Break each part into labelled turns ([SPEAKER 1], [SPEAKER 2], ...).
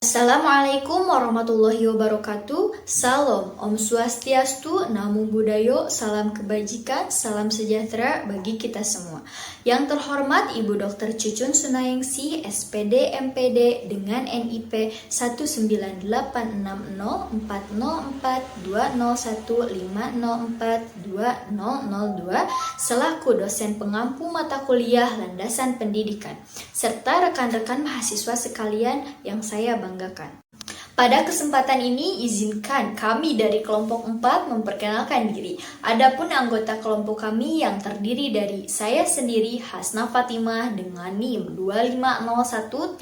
[SPEAKER 1] Assalamualaikum warahmatullahi wabarakatuh. Salam, Om Swastiastu, Namo Buddhaya, salam kebajikan, salam sejahtera bagi kita semua. Yang terhormat Ibu Dr. Cucun Sunayengsi, SPD MPD dengan NIP 19860404201504202 selaku dosen pengampu mata kuliah landasan pendidikan, serta rekan-rekan mahasiswa sekalian yang saya banggakan. Pada kesempatan ini, izinkan kami dari kelompok 4 memperkenalkan diri. Adapun anggota kelompok kami yang terdiri dari saya sendiri, Hasna Fatimah dengan NIM 2501397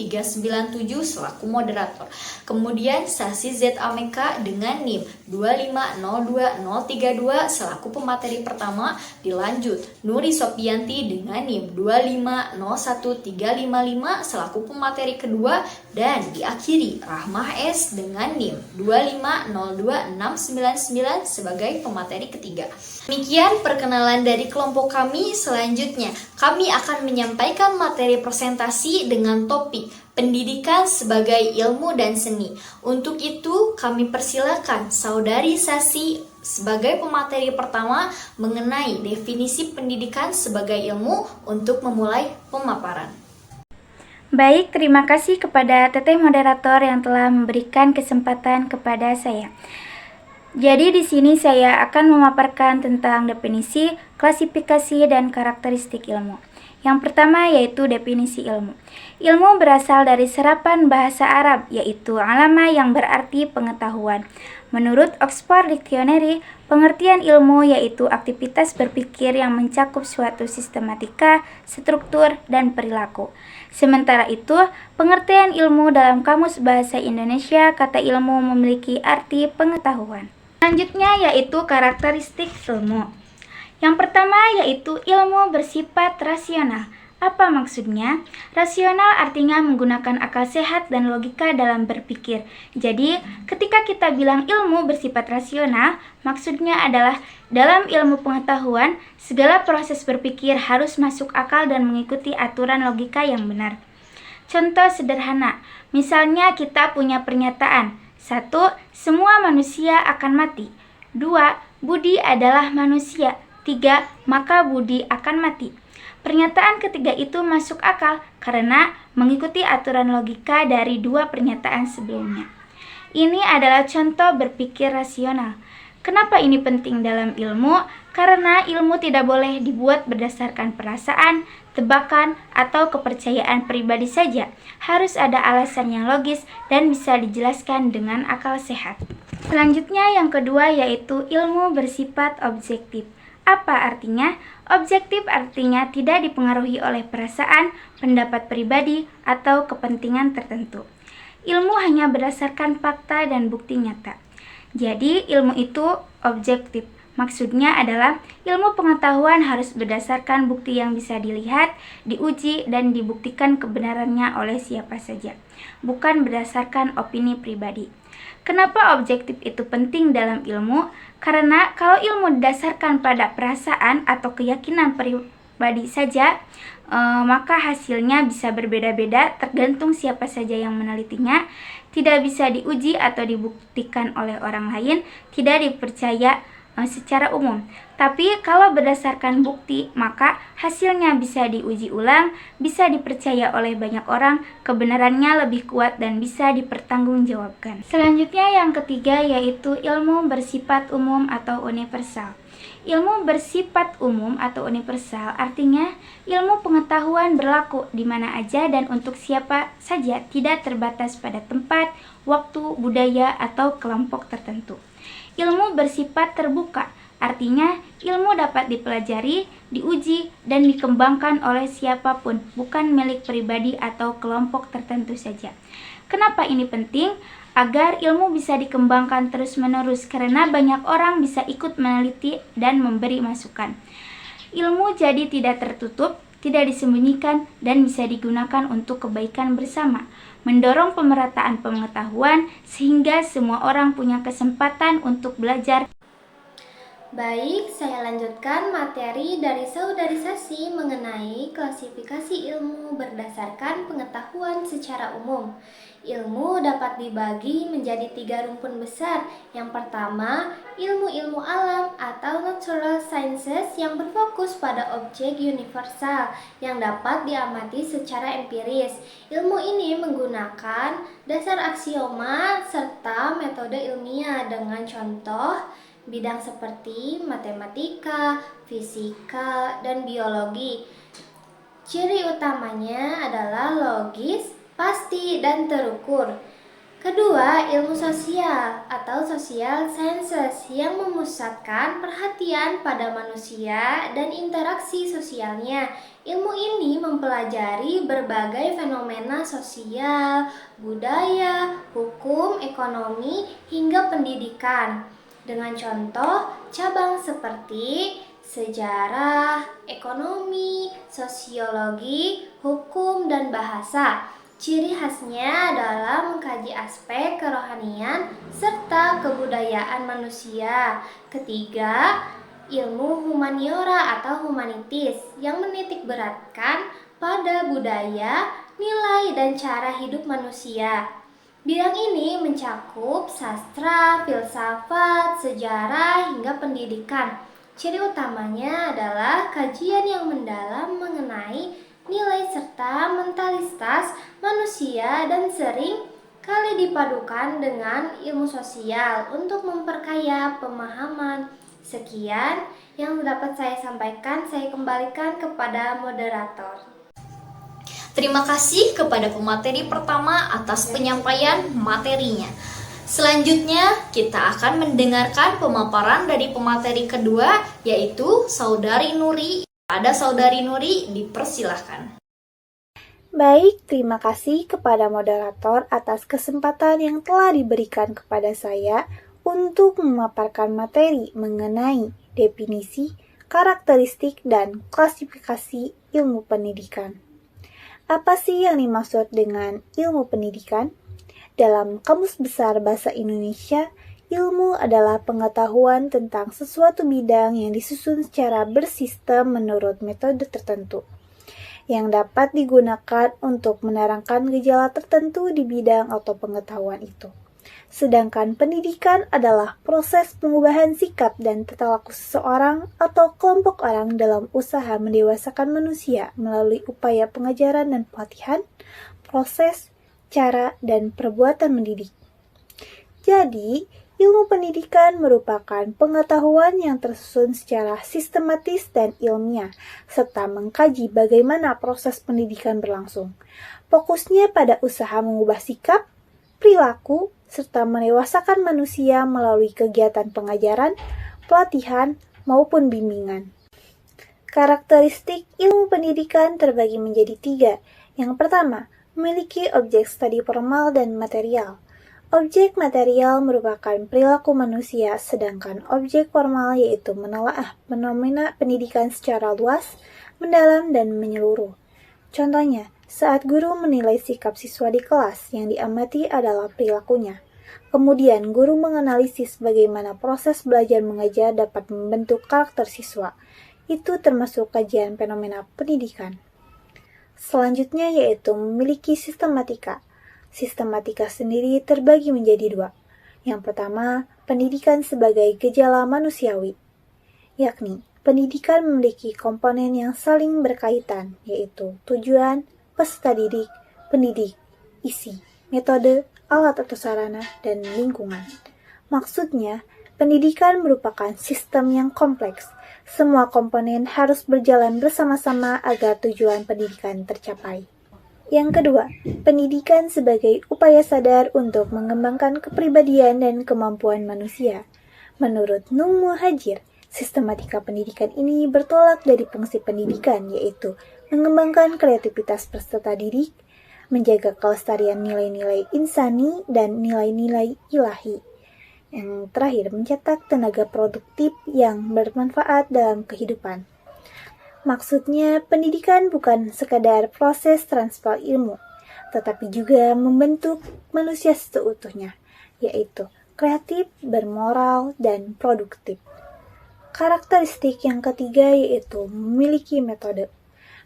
[SPEAKER 1] selaku moderator. Kemudian Sasi Z Ameka dengan NIM 2502032 selaku pemateri pertama. Dilanjut Nuri Sopianti dengan NIM 2501355 selaku pemateri kedua. Dan diakhiri Rahmah S dengan NIM 2502699 sebagai pemateri ketiga. Demikian perkenalan dari kelompok kami. Selanjutnya, kami akan menyampaikan materi presentasi dengan topik pendidikan sebagai ilmu dan seni. Untuk itu, kami persilakan Saudari Sasi sebagai pemateri pertama mengenai definisi pendidikan sebagai ilmu untuk memulai pemaparan.
[SPEAKER 2] Baik, terima kasih kepada Teteh moderator yang telah memberikan kesempatan kepada saya. Jadi di sini saya akan memaparkan tentang definisi, klasifikasi, dan karakteristik ilmu. Yang pertama yaitu definisi ilmu. Ilmu berasal dari serapan bahasa Arab, yaitu alama yang berarti pengetahuan. Menurut Oxford Dictionary, pengertian ilmu yaitu aktivitas berpikir yang mencakup suatu sistematika, struktur, dan perilaku. Sementara itu, pengertian ilmu dalam Kamus Bahasa Indonesia, kata ilmu memiliki arti pengetahuan. Selanjutnya yaitu karakteristik ilmu. Yang pertama yaitu ilmu bersifat rasional. Apa maksudnya? Rasional artinya menggunakan akal sehat dan logika dalam berpikir. Jadi, ketika kita bilang ilmu bersifat rasional, maksudnya adalah dalam ilmu pengetahuan, segala proses berpikir harus masuk akal dan mengikuti aturan logika yang benar. Contoh sederhana, misalnya kita punya pernyataan. 1. Semua manusia akan mati. 2. Budi adalah manusia. 3. Maka budi akan mati. Pernyataan ketiga itu masuk akal karena mengikuti aturan logika dari dua pernyataan sebelumnya. Ini adalah contoh berpikir rasional. Kenapa ini penting dalam ilmu? Karena ilmu tidak boleh dibuat berdasarkan perasaan, tebakan, atau kepercayaan pribadi saja. Harus ada alasan yang logis dan bisa dijelaskan dengan akal sehat. Selanjutnya yang kedua yaitu ilmu bersifat objektif. Apa artinya? Objektif artinya tidak dipengaruhi oleh perasaan, pendapat pribadi, atau kepentingan tertentu. Ilmu hanya berdasarkan fakta dan bukti nyata. Jadi, ilmu itu objektif. Maksudnya adalah ilmu pengetahuan harus berdasarkan bukti yang bisa dilihat, diuji, dan dibuktikan kebenarannya oleh siapa saja, bukan berdasarkan opini pribadi. Kenapa objektif itu penting dalam ilmu? Karena kalau ilmu didasarkan pada perasaan atau keyakinan pribadi saja, maka hasilnya bisa berbeda-beda tergantung siapa saja yang menelitinya, tidak bisa diuji atau dibuktikan oleh orang lain, tidak dipercaya secara umum. Tapi kalau berdasarkan bukti, maka hasilnya bisa diuji ulang, bisa dipercaya oleh banyak orang, kebenarannya lebih kuat dan bisa dipertanggungjawabkan. Selanjutnya yang ketiga yaitu ilmu bersifat umum atau universal. Ilmu bersifat umum atau universal artinya ilmu pengetahuan berlaku di mana aja dan untuk siapa saja, tidak terbatas pada tempat, waktu, budaya, atau kelompok tertentu. Ilmu bersifat terbuka, artinya ilmu dapat dipelajari, diuji, dan dikembangkan oleh siapapun, bukan milik pribadi atau kelompok tertentu saja. Kenapa ini penting? Agar ilmu bisa dikembangkan terus-menerus karena banyak orang bisa ikut meneliti dan memberi masukan. Ilmu jadi tidak tertutup, tidak disembunyikan, dan bisa digunakan untuk kebaikan bersama, mendorong pemerataan pengetahuan sehingga semua orang punya kesempatan untuk belajar.
[SPEAKER 3] Baik, saya lanjutkan materi dari Saudari Sasi mengenai klasifikasi ilmu berdasarkan pengetahuan secara umum. Ilmu dapat dibagi menjadi 3 rumpun besar. Yang pertama, ilmu-ilmu alam atau natural sciences yang berfokus pada objek universal yang dapat diamati secara empiris. Ilmu ini menggunakan dasar aksioma serta metode ilmiah dengan contoh bidang seperti matematika, fisika, dan biologi. Ciri utamanya adalah logis, pasti, dan terukur. Kedua, ilmu sosial atau social sciences yang memusatkan perhatian pada manusia dan interaksi sosialnya. Ilmu ini mempelajari berbagai fenomena sosial, budaya, hukum, ekonomi, hingga pendidikan. Dengan contoh cabang seperti sejarah, ekonomi, sosiologi, hukum, dan bahasa. Ciri khasnya adalah mengkaji aspek kerohanian serta kebudayaan manusia. Ketiga, ilmu humaniora atau humanitis yang menitik beratkan pada budaya, nilai, dan cara hidup manusia. Bidang ini mencakup sastra, filsafat, sejarah, hingga pendidikan. Ciri utamanya adalah kajian yang mendalam mengenai nilai serta mentalitas manusia dan sering kali dipadukan dengan ilmu sosial untuk memperkaya pemahaman. Sekian yang dapat saya sampaikan, saya kembalikan kepada moderator.
[SPEAKER 1] Terima kasih kepada pemateri pertama atas penyampaian materinya. Selanjutnya, kita akan mendengarkan pemaparan dari pemateri kedua, yaitu Saudari Nuri. Pada Saudari Nuri, dipersilahkan.
[SPEAKER 2] Baik, terima kasih kepada moderator atas kesempatan yang telah diberikan kepada saya untuk memaparkan materi mengenai definisi, karakteristik, dan klasifikasi ilmu pendidikan. Apa sih yang dimaksud dengan ilmu pendidikan? Dalam Kamus Besar Bahasa Indonesia, ilmu adalah pengetahuan tentang sesuatu bidang yang disusun secara bersistem menurut metode tertentu, yang dapat digunakan untuk menerangkan gejala tertentu di bidang atau pengetahuan itu. Sedangkan pendidikan adalah proses pengubahan sikap dan tata laku seseorang atau kelompok orang dalam usaha mendewasakan manusia melalui upaya pengajaran dan pelatihan, proses, cara, dan perbuatan mendidik. Jadi, ilmu pendidikan merupakan pengetahuan yang tersusun secara sistematis dan ilmiah, serta mengkaji bagaimana proses pendidikan berlangsung. Fokusnya pada usaha mengubah sikap, perilaku, serta mendewasakan manusia melalui kegiatan pengajaran, pelatihan, maupun bimbingan. Karakteristik ilmu pendidikan terbagi menjadi 3. Yang pertama, memiliki objek studi formal dan material. Objek material merupakan perilaku manusia, sedangkan objek formal yaitu menelaah fenomena pendidikan secara luas, mendalam, dan menyeluruh. Contohnya, saat guru menilai sikap siswa di kelas, yang diamati adalah perilakunya. Kemudian, guru menganalisis bagaimana proses belajar mengajar dapat membentuk karakter siswa. Itu termasuk kajian fenomena pendidikan. Selanjutnya yaitu memiliki sistematika. Sistematika sendiri terbagi menjadi 2. Yang pertama, pendidikan sebagai gejala manusiawi, yakni pendidikan memiliki komponen yang saling berkaitan, yaitu tujuan, peserta didik, pendidik, isi, metode, alat atau sarana, dan lingkungan. Maksudnya, pendidikan merupakan sistem yang kompleks. Semua komponen harus berjalan bersama-sama agar tujuan pendidikan tercapai. Yang kedua, pendidikan sebagai upaya sadar untuk mengembangkan kepribadian dan kemampuan manusia. Menurut Nung Muhajir, sistematika pendidikan ini bertolak dari prinsip pendidikan, yaitu mengembangkan kreativitas peserta didik, menjaga kelestarian nilai-nilai insani dan nilai-nilai ilahi. Yang terakhir, mencetak tenaga produktif yang bermanfaat dalam kehidupan. Maksudnya, pendidikan bukan sekadar proses transfer ilmu, tetapi juga membentuk manusia seutuhnya, yaitu kreatif, bermoral, dan produktif. Karakteristik yang ketiga yaitu memiliki metode.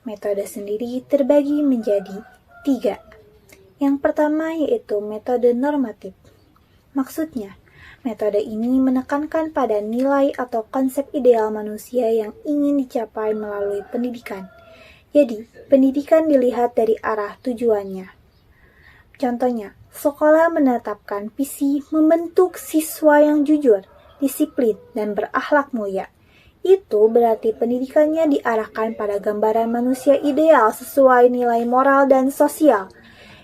[SPEAKER 2] Metode sendiri terbagi menjadi 3.
[SPEAKER 4] Yang pertama yaitu metode normatif. Maksudnya, metode ini menekankan pada nilai atau konsep ideal manusia yang ingin dicapai melalui pendidikan. Jadi, pendidikan dilihat dari arah tujuannya. Contohnya, sekolah menetapkan visi membentuk siswa yang jujur, disiplin, dan berakhlak mulia. Itu berarti pendidikannya diarahkan pada gambaran manusia ideal sesuai nilai moral dan sosial.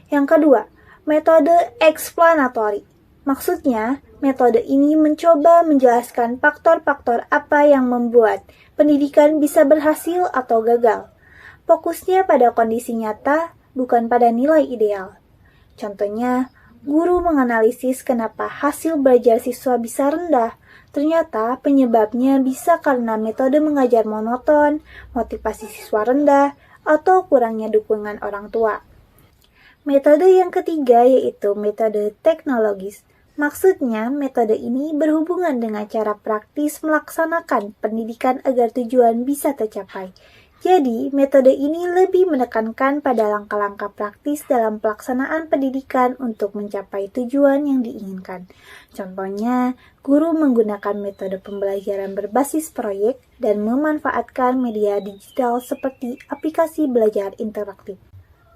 [SPEAKER 4] Yang kedua, metode explanatory. Maksudnya, metode ini mencoba menjelaskan faktor-faktor apa yang membuat pendidikan bisa berhasil atau gagal. Fokusnya pada kondisi nyata, bukan pada nilai ideal. Contohnya, guru menganalisis kenapa hasil belajar siswa bisa rendah. Ternyata penyebabnya bisa karena metode mengajar monoton, motivasi siswa rendah, atau kurangnya dukungan orang tua. Metode yang ketiga yaitu metode teknologis. Maksudnya, metode ini berhubungan dengan cara praktis melaksanakan pendidikan agar tujuan bisa tercapai. Jadi, metode ini lebih menekankan pada langkah-langkah praktis dalam pelaksanaan pendidikan untuk mencapai tujuan yang diinginkan. Contohnya, guru menggunakan metode pembelajaran berbasis proyek dan memanfaatkan media digital seperti aplikasi belajar interaktif.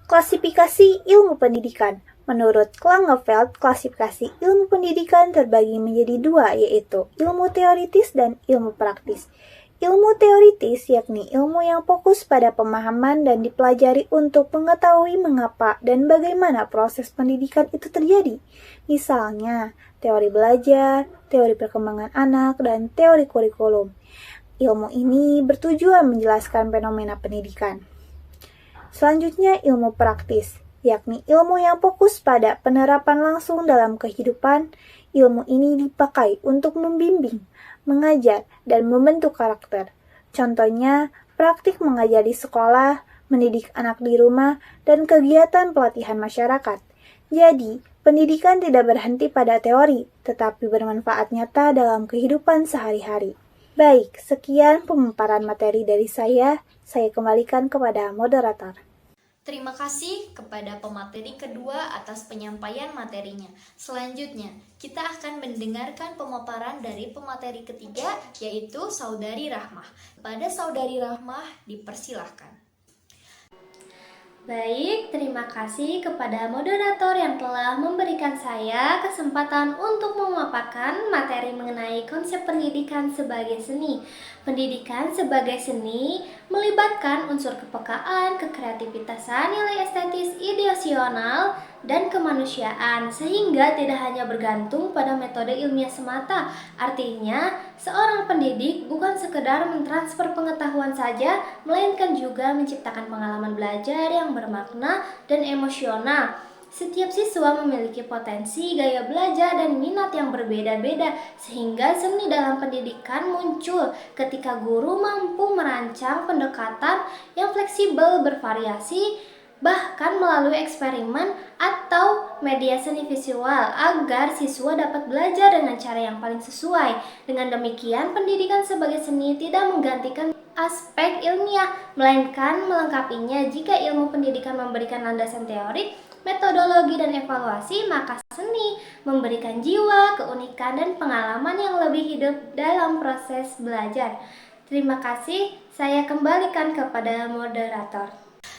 [SPEAKER 4] Klasifikasi ilmu pendidikan. Menurut Klangenfeld, klasifikasi ilmu pendidikan terbagi menjadi dua, yaitu ilmu teoritis dan ilmu praktis. Ilmu teoritis yakni ilmu yang fokus pada pemahaman dan dipelajari untuk mengetahui mengapa dan bagaimana proses pendidikan itu terjadi. Misalnya, teori belajar, teori perkembangan anak, dan teori kurikulum. Ilmu ini bertujuan menjelaskan fenomena pendidikan. Selanjutnya, ilmu praktis, yakni ilmu yang fokus pada penerapan langsung dalam kehidupan. Ilmu ini dipakai untuk membimbing, mengajar, dan membentuk karakter. Contohnya, praktik mengajar di sekolah, mendidik anak di rumah, dan kegiatan pelatihan masyarakat. Jadi, pendidikan tidak berhenti pada teori, tetapi bermanfaat nyata dalam kehidupan sehari-hari. Baik, sekian pemaparan materi dari saya kembalikan kepada moderator.
[SPEAKER 1] Terima kasih kepada pemateri kedua atas penyampaian materinya. Selanjutnya, kita akan mendengarkan pemaparan dari pemateri ketiga, yaitu Saudari Rahmah. Pada Saudari Rahmah, dipersilahkan.
[SPEAKER 3] Baik, terima kasih kepada moderator yang telah memberikan saya kesempatan untuk memaparkan materi mengenai konsep pendidikan sebagai seni. Pendidikan sebagai seni melibatkan unsur kepekaan, kekreativitasan, nilai estetis, ideasional, dan kemanusiaan, sehingga tidak hanya bergantung pada metode ilmiah semata. Artinya, seorang pendidik bukan sekedar mentransfer pengetahuan saja, melainkan juga menciptakan pengalaman belajar yang bermakna dan emosional. Setiap siswa memiliki potensi, gaya belajar, dan minat yang berbeda-beda, sehingga seni dalam pendidikan muncul ketika guru mampu merancang pendekatan yang fleksibel, bervariasi, bahkan melalui eksperimen atau media seni visual agar siswa dapat belajar dengan cara yang paling sesuai. Dengan demikian, pendidikan sebagai seni tidak menggantikan aspek ilmiah, melainkan melengkapinya. Jika ilmu pendidikan memberikan landasan teorik, metodologi, dan evaluasi, maka seni memberikan jiwa, keunikan, dan pengalaman yang lebih hidup dalam proses belajar. Terima kasih, saya kembalikan kepada moderator.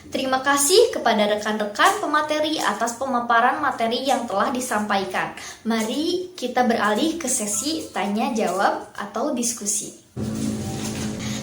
[SPEAKER 1] Terima kasih kepada rekan-rekan pemateri atas pemaparan materi yang telah disampaikan. Mari kita beralih ke sesi tanya-jawab atau diskusi.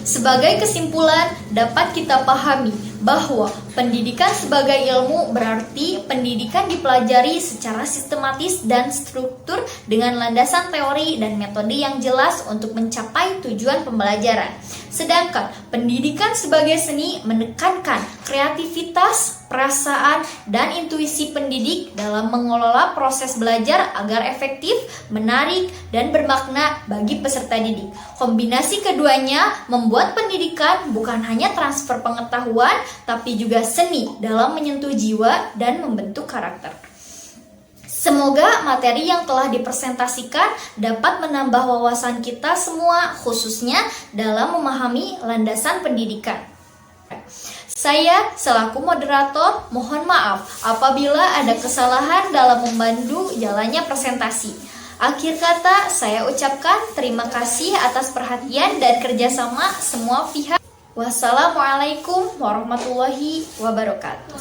[SPEAKER 1] Sebagai kesimpulan, dapat kita pahami bahwa pendidikan sebagai ilmu berarti pendidikan dipelajari secara sistematis dan struktur dengan landasan teori dan metode yang jelas untuk mencapai tujuan pembelajaran. Sedangkan pendidikan sebagai seni menekankan kreativitas, perasaan, dan intuisi pendidik dalam mengelola proses belajar agar efektif, menarik, dan bermakna bagi peserta didik. Kombinasi keduanya membuat pendidikan bukan hanya transfer pengetahuan, tapi juga seni dalam menyentuh jiwa dan membentuk karakter. Semoga materi yang telah dipresentasikan dapat menambah wawasan kita semua, khususnya dalam memahami landasan pendidikan. Saya selaku moderator mohon maaf apabila ada kesalahan dalam membantu jalannya presentasi. Akhir kata, saya ucapkan terima kasih atas perhatian dan kerjasama semua pihak. Wassalamualaikum warahmatullahi wabarakatuh.